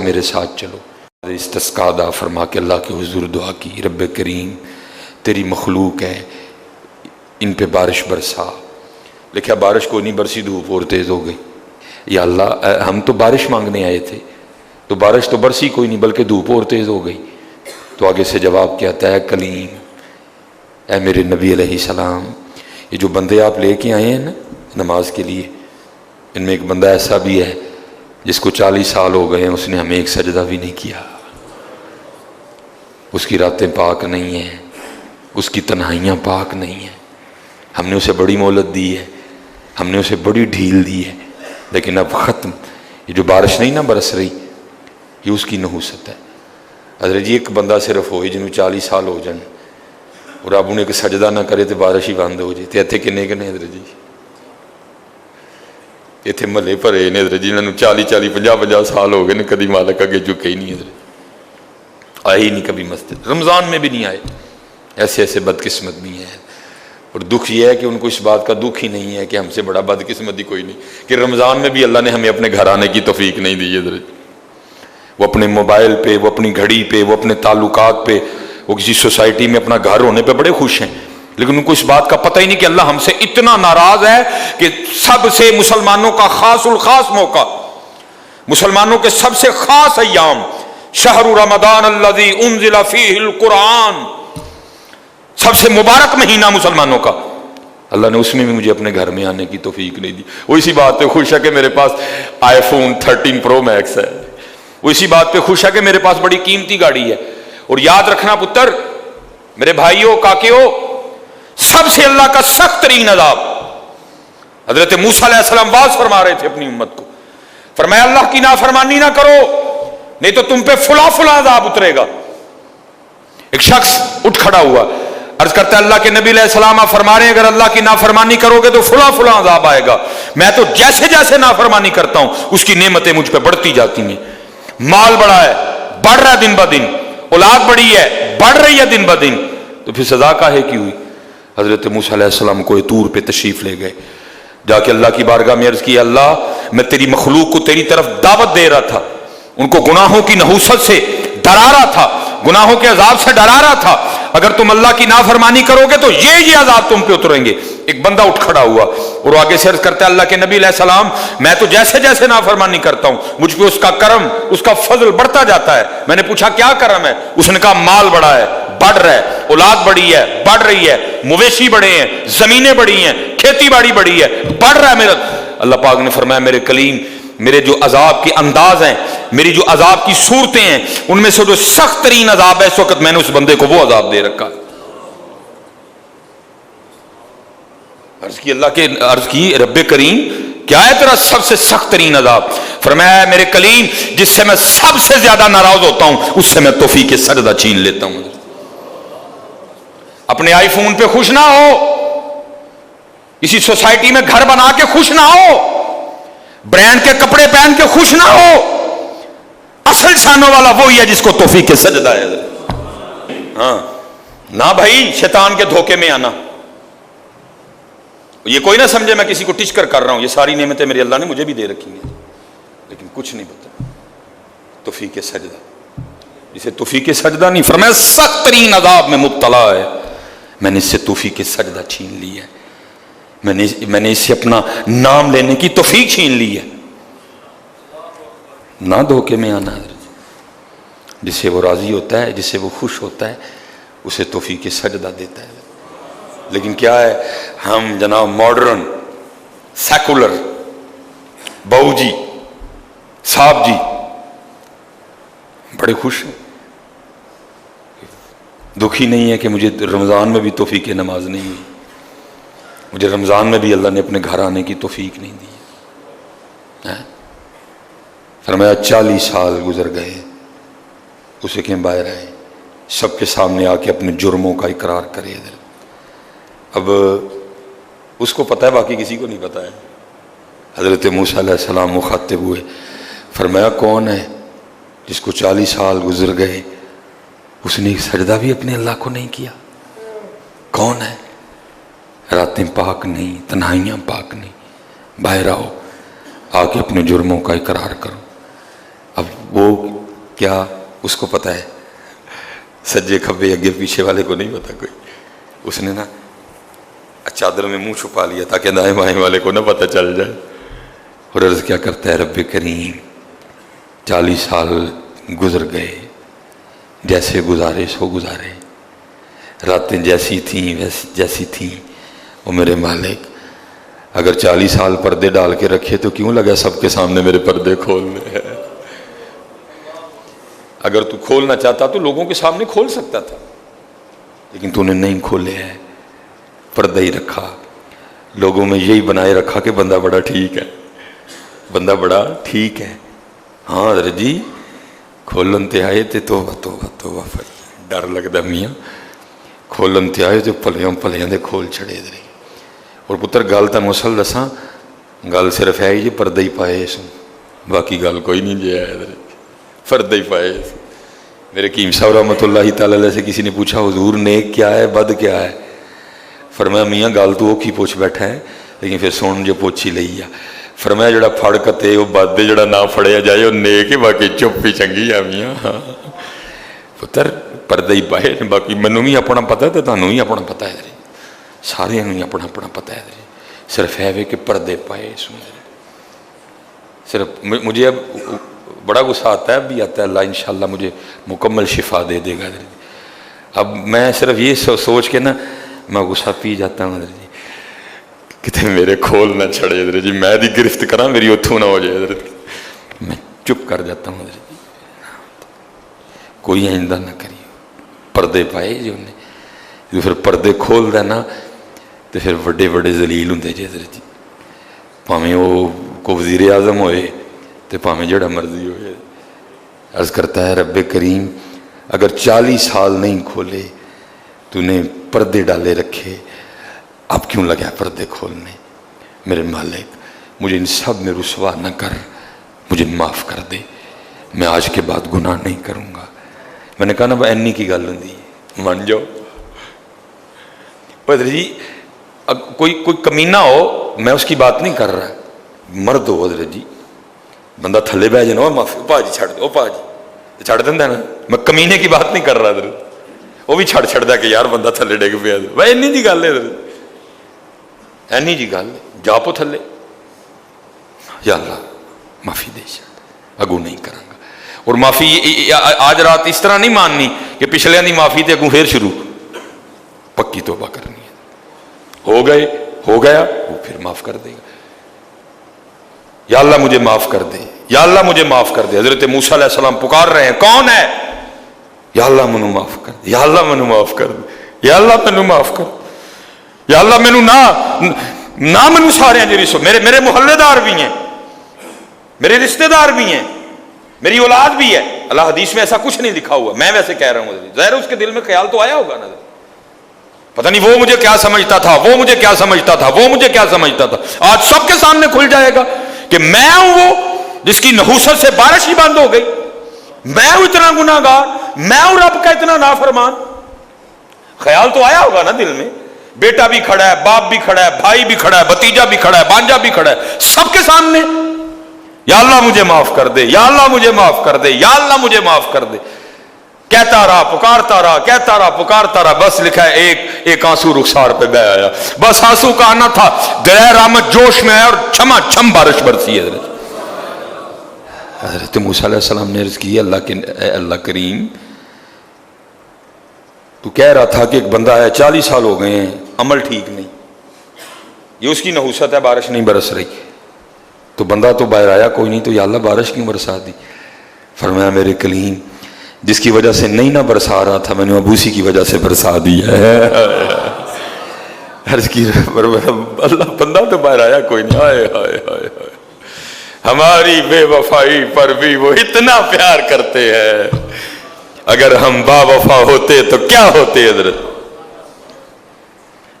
میرے ساتھ چلو۔ استسقا ادا فرما کے اللہ کے حضور دعا کی، رب کریم تیری مخلوق ہے، ان پہ بارش برسا۔ لکھا بارش کو نہیں برسی، دھوپ اور تیز ہو گئی۔ یا اللہ ہم تو بارش مانگنے آئے تھے، تو بارش تو برسی کوئی نہیں بلکہ دھوپ اور تیز ہو گئی۔ تو آگے سے جواب کیا تھا، اے کلیم، اے میرے نبی علیہ السلام، یہ جو بندے آپ لے کے آئے ہیں نا نماز کے لیے، ان میں ایک بندہ ایسا بھی ہے جس کو 40 سال ہو گئے ہیں، اس نے ہمیں ایک سجدہ بھی نہیں کیا۔ اس کی راتیں پاک نہیں ہیں، اس کی تنہائیاں پاک نہیں ہیں۔ ہم نے اسے بڑی مہلت دی ہے، ہم نے اسے بڑی ڈھیل دی ہے، لیکن اب ختم۔ یہ جو بارش نہیں نہ برس رہی، یہ اس کی نحوست ہے۔ حضرت جی ایک بندہ صرف ہوئے جنہوں 40 سال ہو جائیں اور اب انہیں ایک سجدہ نہ کرے تو بارش ہی بند ہو جائے۔ اتنے کنے کنے حضرت جی اتنے محلے بھرے نے حضرت جی، انہوں 40 50 سال ہو گئے نے، کدی مالک اگے جھکے ہی نہیں حضرت، آئے ہی نہیں کبھی مسجد، رمضان میں بھی نہیں آئے۔ ایسے ایسے بدقسمت بھی ہیں، اور دکھ یہ ہے کہ ان کو اس بات کا دکھ ہی نہیں ہے کہ ہم سے بڑا بدقسمت ہی کوئی نہیں کہ رمضان میں بھی اللہ نے ہمیں اپنے گھر آنے کی توفیق نہیں دی حضرت۔ وہ اپنے موبائل پہ، وہ اپنی گھڑی پہ، وہ اپنے تعلقات پہ، وہ کسی سوسائٹی میں اپنا گھر ہونے پہ بڑے خوش ہیں، لیکن ان کو اس بات کا پتہ ہی نہیں کہ اللہ ہم سے اتنا ناراض ہے کہ سب سے مسلمانوں کا خاص الخاص موقع، مسلمانوں کے سب سے خاص ایام، شہر رمضان الذی انزل فیہ القرآن، سب سے مبارک مہینہ مسلمانوں کا، اللہ نے اس میں بھی مجھے اپنے گھر میں آنے کی توفیق نہیں دی۔ وہ اسی بات پہ خوش ہے کہ میرے پاس آئی فون 13 پرو میکس ہے، وہ اسی بات پہ خوش ہے کہ میرے پاس بڑی قیمتی گاڑی ہے۔ اور یاد رکھنا پتر، میرے بھائیوں کاکیوں، سب سے اللہ کا سخت ترین عذاب، حضرت موسیٰ علیہ السلام واز فرما رہے تھے اپنی امت کو، فرمایا اللہ کی نافرمانی نہ کرو نہیں تو تم پہ فلاں فلاں عذاب اترے گا۔ ایک شخص اٹھ کھڑا ہوا، عرض کرتا ہے اللہ کے نبی علیہ السلام آپ فرما رہے ہیں اگر اللہ کی نافرمانی کرو گے تو فلاں فلاں عذاب آئے گا، میں تو جیسے جیسے نافرمانی کرتا ہوں اس کی نعمتیں مجھ پہ بڑھتی جاتی ہیں، مال بڑا ہے، بڑھ رہا ہے دن بدن، اولاد بڑی ہے، بڑھ رہی ہے دن بدن، تو پھر سزا کاہے کی ہوئی؟ حضرت موسیٰ علیہ السلام کو طور پہ تشریف لے گئے، جا کے اللہ کی بارگاہ میں عرض کی، اللہ میں تیری مخلوق کو تیری طرف دعوت دے رہا تھا، ان کو گناہوں کی نحوست سے ڈرا رہا تھا، گناہوں کے عذاب سے ڈرا رہا تھا، اگر تم اللہ کی نافرمانی کرو گے تو یہ عذاب تم پہ اتریں گے۔ ایک بندہ اٹھ کھڑا ہوا اور آگے سے عرض کرتا ہے اللہ کے نبی علیہ السلام میں تو جیسے جیسے نافرمانی کرتا ہوں مجھ پہ اس کا کرم، اس کا فضل بڑھتا جاتا ہے۔ میں نے پوچھا کیا کرم ہے؟ اس نے کہا مال بڑا ہے، بڑھ رہا ہے، اولاد بڑی ہے، بڑھ رہی ہے، مویشی بڑے ہیں، زمینیں بڑی ہیں، کھیتی باڑی بڑی ہے، بڑھ رہا ہے میرا۔ اللہ پاک نے فرمایا میرے کلیم، میرے جو عذاب کے انداز ہیں، میری جو عذاب کی صورتیں ہیں، ان میں سے جو سخت ترین عذاب ہے اس وقت میں نے اس بندے کو وہ عذاب دے رکھا۔ عرض کی رب کریم کیا ہے تیرا سب سے سخت ترین عذاب؟ فرمایا میرے کلیم جس سے میں سب سے زیادہ ناراض ہوتا ہوں اس سے میں توفیق سجدہ چھین لیتا ہوں۔ اپنے آئی فون پہ خوش نہ ہو، کسی سوسائٹی میں گھر بنا کے خوش نہ ہو، برانڈ کے کپڑے پہن کے خوش نہ ہو، اصل شانوں والا وہی ہے جس کو توفیق سجدہ ہے۔ ہاں نہ بھائی شیطان کے دھوکے میں آنا، یہ کوئی نہ سمجھے میں کسی کو ٹچ کر رہا ہوں، یہ ساری نعمتیں میرے اللہ نے مجھے بھی دے رکھی ہیں، لیکن کچھ نہیں پتا توفیق سجدہ، جسے توفیق سجدہ نہیں، فرمایا سخت ترین عذاب میں مبتلا ہے، میں نے اس سے توفیق سجدہ چھین لی ہے، میں نے اس سے اپنا نام لینے کی توفیق چھین لی ہے۔ نہ دھوکے میں آنا، جس سے وہ راضی ہوتا ہے، جس سے وہ خوش ہوتا ہے اسے توفیق سجدہ دیتا ہے۔ لیکن کیا ہے، ہم جناب ماڈرن سیکولر بہو جی صاحب جی بڑے خوش ہیں، دکھی نہیں ہے کہ مجھے رمضان میں بھی توفیق نماز نہیں ہوئی، مجھے رمضان میں بھی اللہ نے اپنے گھر آنے کی توفیق نہیں دی۔ فرمایا 40 سال گزر گئے، اسے کہ باہر آئے، سب کے سامنے آ کے اپنے جرموں کا اقرار کرے۔ اب اس کو پتہ ہے، باقی کسی کو نہیں پتہ ہے۔ حضرت موسیٰ علیہ السلام مخاطب ہوئے، فرمایا کون ہے جس کو 40 سال گزر گئے اس نے ایک سجدہ بھی اپنے اللہ کو نہیں کیا؟ کون ہے؟ راتیں پاک نہیں، تنہائیاں پاک نہیں، باہر آؤ، آ کے اپنے جرموں کا اقرار کرو۔ اب وہ کیا اس کو پتا ہے؟ سجے کھبے اگے پیچھے والے کو نہیں پتا کوئی. اس نے نا چادر میں منہ چھپا لیا تاکہ دائیں بائیں والے کو نہ پتہ چل جائے. اور عرض کیا کرتا ہے رب کریم 40 سال گزر گئے، جیسے گزارے سو گزارے، راتیں جیسی تھیں جیسی تھیں. وہ میرے مالک اگر 40 سال پردے ڈال کے رکھے تو کیوں لگا سب کے سامنے میرے پردے کھولنے ہیں؟ اگر تو کھولنا چاہتا تو لوگوں کے سامنے کھول سکتا تھا، لیکن تو نے نہیں کھولے ہیں، پردہ ہی رکھا. لوگوں میں یہی بنائے رکھا کہ بندہ بڑا ٹھیک ہے، بندہ بڑا ٹھیک ہے. ہاں حضرت جی کھولن تے آئے تے توبہ توبہ توبہ ڈر لگتا میاں. کھولن تے آئے تو پلیاں دے کھول چھڑے دے. اور پتر گل تینوں اصل دساں، گل صرف ہے جی پردہ ہی پائے سن، باقی گل کوئی نہیں جی ہے پردہ ہی پائے. میرے حکیم صاحب رحمۃ اللہ تعالی علیہ سے کسی نے پوچھا حضور نیک کیا ہے بد کیا ہے؟ فرمایا میاں گل تو اوکھی پوچھ بیٹھا ہے لیکن پھر سن جو پوچھ ہی لئی ہے. فرمایا جڑا پھڑ کتے وہ بد جڑا نہ پھڑیا جائے وہ نیک ہے، باقی چپ ہی چنگی ہے میاں. پتر پردہ ہی پائے، باقی مینوں بھی اپنا پتہ ہے تو تانوں بھی اپنا پتہ ہے، سارے ہی اپنا اپنا پتہ ہے. صرف ہے کہ پردے پائے سن. صرف مجھے اب بڑا غصہ آتا ہے، اب بھی آتا ہے، اللہ انشاءاللہ مجھے مکمل شفا دے دے گا. اب میں صرف یہ سوچ کے نا میں غصہ پی جاتا ہوں حضرت جی کتنے میرے کھول نہ چھڑے حضرت جی، میں دی گرفت کرا میری اتھوں نہ ہو جائے حضرت. میں چپ کر جاتا ہوں حضرت جی، کوئی آئندہ نہ کری. پردے پائے جی انہیں، جو پھر پردے کھول دینا تو پھر بڑے بڑے ذلیل ہوں جی حضرت جی. پاویں وہ کو وزیر اعظم ہوئے تو پاویں جڑا مرضی ہوئے. عرض کرتا ہے رب کریم اگر 40 سال نہیں کھولے تو نے پردے ڈالے رکھے، اب کیوں لگا پردے کھولنے؟ میرے مالک مجھے ان سب میں رسوا نہ کر، مجھے معاف کر دے، میں آج کے بعد گناہ نہیں کروں گا. میں نے کہا نا بھائی اینی کی گل ہوں مان جاؤ. حضرت جی کوئی کمینہ ہو، میں اس کی بات نہیں کر رہا، مرد ہو حضرت جی، بندہ تھلے بہ جانا معافی پا جی چھڑ دو، پا جی چھڑ دینا نا. میں کمینے کی بات نہیں کر رہا حضرت، وہ بھی چھڑ دیا کہ یار بندہ تھلے ڈگ پیا. بھائی اینی جی گل ہے حضرت، اینی جی گل ہے، جا پو تھلے، یا اللہ معافی دے شاید اگوں نہیں کروں گا. اور معافی آج رات اس طرح نہیں ماننی کہ پچھلے دی معافی تے اگوں پھر شروع، پکی توبہ کرنی ہے. ہو گیا وہ پھر معاف کر دے گا. یا اللہ مجھے معاف کر دے، یا اللہ مجھے معاف کر دے. حضرت موسیٰ علیہ السلام پکار رہے ہیں، کون ہے؟ یا اللہ مینوں معاف کر دے، یا اللہ مینوں معاف کر دے، یا اللہ مینوں معاف کر دے، یا اللہ مینوں نہ مینوں سارے ہیں جی میرے محلے دار بھی ہیں، میرے رشتہ دار بھی ہیں، میری اولاد بھی ہے. اللہ حدیث میں ایسا کچھ نہیں لکھا ہوا، میں ویسے کہہ رہا ہوں. ظاہر اس کے دل میں خیال تو آیا ہوگا نا، پتہ نہیں وہ مجھے کیا سمجھتا تھا، وہ مجھے کیا سمجھتا تھا، وہ مجھے کیا سمجھتا تھا. آج سب کے سامنے کھل جائے گا کہ میں ہوں وہ جس کی نحوست سے بارش ہی بند ہو گئی، میں ہوں اتنا گناہ گار، میں ہوں رب کا اتنا نافرمان. خیال تو آیا ہوگا نا دل میں. بیٹا بھی کھڑا ہے، باپ بھی کھڑا ہے، بھائی بھی کھڑا ہے، بھتیجا بھی کھڑا ہے، بانجا بھی کھڑا ہے، سب کے سامنے یا اللہ مجھے معاف کر دے، یا اللہ مجھے معاف کر دے، یا اللہ مجھے معاف کر دے. کہتا رہا پکارتا رہا، کہتا رہا پکارتا رہا. بس لکھا ہے ایک آنسو رخسار پہ بہ آیا. بس آنسو کا آنا تھا، گرہ رحمت جوش میں آیا اور چھما چھم بارش برسی. حضرت موسیٰ علیہ السلام نے عرض کی اللہ کریم تو کہہ رہا تھا کہ ایک بندہ ہے 40 سال ہو گئے ہیں، عمل ٹھیک نہیں، یہ اس کی نحوست ہے، بارش نہیں برس رہی. تو بندہ تو باہر آیا کوئی نہیں، تو یا اللہ بارش کیوں برسا دی؟ فرمایا میرے کلیم جس کی وجہ سے نہیں نہ برسا رہا تھا میں نے اب اسی کی وجہ سے برسا دی ہے. عرض کی اللہ بندہ تو باہر آیا کوئی نہیں. ہائے ہائے ہائے ہائے ہماری بے وفائی پر بھی وہ اتنا پیار کرتے ہیں. اگر ہم با وفا ہوتے تو کیا ہوتے حضرت.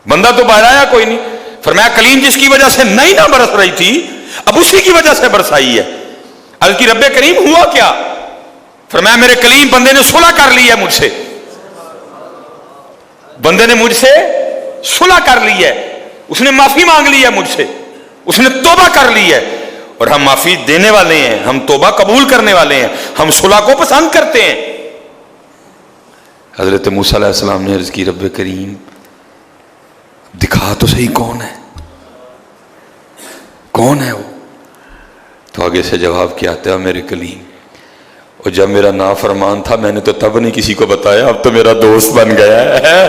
بندہ تو باہر آیا کوئی نہیں. فرمایا کلیم جس کی وجہ سے نہیں نہ برس رہی تھی اب اسی کی وجہ سے برسائی ہے. عرض کی رب کریم ہوا کیا؟ فرمایا میرے کلیم بندے نے صلح کر لی ہے مجھ سے، بندے نے مجھ سے صلح کر لی ہے، اس نے معافی مانگ لی ہے مجھ سے، اس نے توبہ کر لی ہے. اور ہم معافی دینے والے ہیں، ہم توبہ قبول کرنے والے ہیں، ہم صلح کو پسند کرتے ہیں۔ حضرت موسیٰ علیہ السلام نے عرض کی رب کریم دکھا تو صحیح کون ہے، کون ہے وہ؟ تو آگے سے جواب کیا آتا ہے میرے کلیم، اور جب میرا نافرمان تھا میں نے تو تب نہیں کسی کو بتایا، اب تو میرا دوست بن گیا ہے۔